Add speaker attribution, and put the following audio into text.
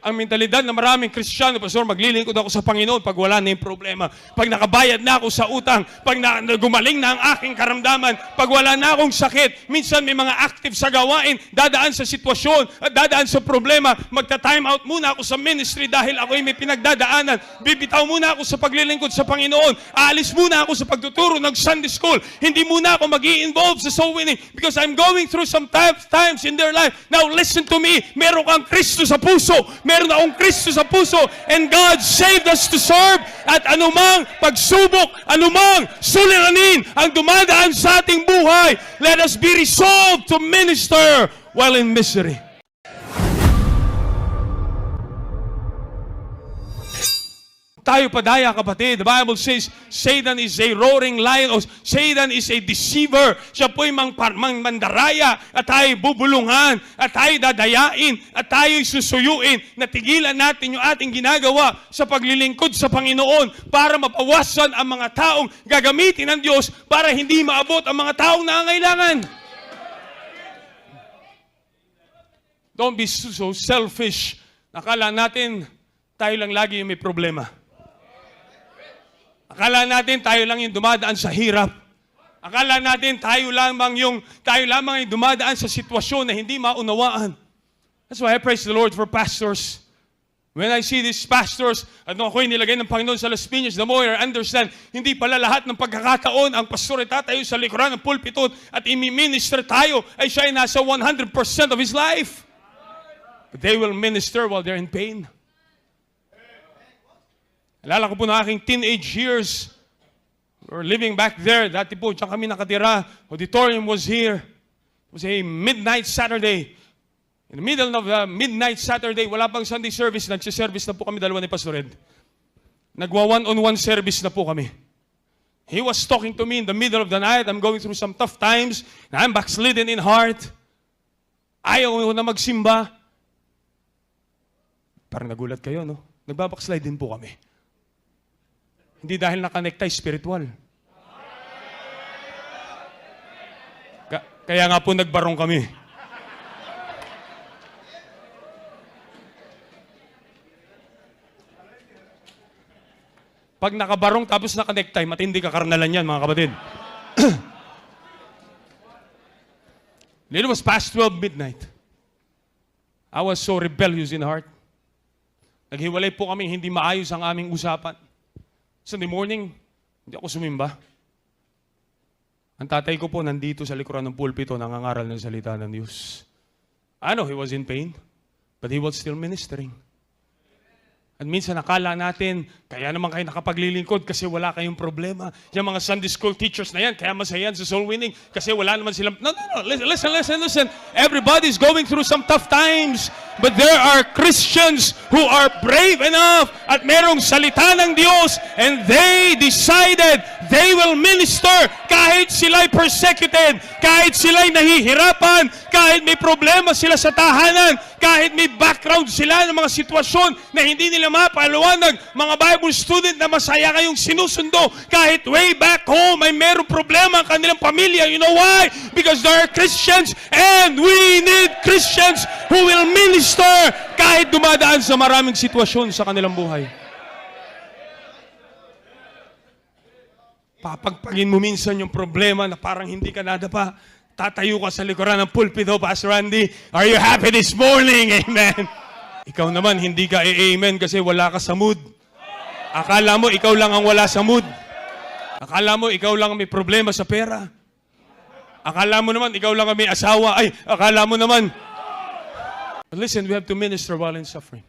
Speaker 1: ang mentalidad ng maraming Kristiyano, Pastor, maglilingkod ako sa Panginoon pag wala na yung problema. Pag nakabayad na ako sa utang, pag gumaling na ang aking karamdaman, pag wala na akong sakit, minsan may mga active sa gawain, dadaan sa sitwasyon, at dadaan sa problema, magta-time out muna ako sa ministry dahil ako'y may pinagdadaanan. Bibitaw muna ako sa paglilingkod sa Panginoon. Aalis muna ako sa pagtuturo ng Sunday School. Hindi muna ako mag-i-involve sa soul winning because I'm going through some times in their life. Now listen to me, meron kang Kristo sa puso. Meron akong Kristo sa puso, and God saved us to serve. At anumang pagsubok, anumang suliranin ang dumadaan sa ating buhay, let us be resolved to minister while in misery. Tayo padaya, kapatid. The Bible says, Satan is a roaring lion, o Satan is a deceiver. Siya po'y mandaraya, at tayo'y bubulungan, at tayo'y dadayain, at tayo'y susuyuin. Natigilan natin yung ating ginagawa sa paglilingkod sa Panginoon para mapawasan ang mga taong gagamitin ng Diyos para hindi maabot ang mga taong nangangailangan. Don't be so selfish. Nakala natin, tayo lang lagi yung may problema. Akala natin tayo lang yung dumadaan sa hirap. Akala natin tayo lamang yung dumadaan sa sitwasyon na hindi maunawaan. That's why I praise the Lord for pastors. When I see these pastors, at nung ako'y nilagay ng Panginoon sa Las Piñas, the more I understand, hindi pala lahat ng pagkakataon ang pastor ay tatayo sa likuran ng pulpito at imi-minister tayo ay siya ay nasa 100% of his life. But they will minister while they're in pain. Alala ko po na aking teenage years. We were living back there. Dati po, dyan kami nakatira. Auditorium was here. It was a midnight Saturday. In the middle of midnight Saturday, wala pang Sunday service. Nagsiservice na po kami dalawa ni Pastor Ed. Nagwa one-on-one service na po kami. He was talking to me in the middle of the night. I'm going through some tough times. I'm backslidden in heart. Ayaw ko na magsimba. Parang nagulat kayo, no? Nagbabackslide din po kami. Hindi dahil nakonekta, spiritual. Kaya nga po nagbarong kami. Pag nakabarong tapos nakonekta, matindi ka karnalan yan, mga kapatid. It was past 12 midnight. I was so rebellious in heart. Naghiwalay po kami, hindi maayos ang aming usapan. Sunday morning, hindi ako sumimba. Ang tatay ko po nandito sa likuran ng pulpito, nangangaral ng salita ng Diyos. I know he was in pain, but he was still ministering. At minsan nakala natin, kaya naman kayo nakapaglilingkod kasi wala kayong problema. Yung mga Sunday school teachers na yan, kaya masaya yan sa soul winning kasi wala naman silang... No. Listen. Everybody's going through some tough times. But there are Christians who are brave enough at merong salita ng Diyos and they decided they will minister kahit sila'y persecuted, kahit sila'y nahihirapan, kahit may problema sila sa tahanan, kahit may background sila ng mga sitwasyon na hindi nila mapaliwanag. Mga Bible student na masaya kayong sinusundo kahit way back home ay merong problema ang kanilang pamilya. You know why? Because there are Christians and we need Christians who will minister kahit dumadaan sa maraming sitwasyon sa kanilang buhay. Papagpagin mo minsan yung problema na parang hindi ka nadapa. Tatayo ka sa likuran ng pulpito, Pastor Randy. Are you happy this morning? Amen. Ikaw naman, hindi ka amen kasi wala ka sa mood. Akala mo, ikaw lang ang wala sa mood. Akala mo, ikaw lang may problema sa pera. Akala mo naman, ikaw lang ang may asawa. Ay, akala mo naman. But listen, we have to minister while in suffering.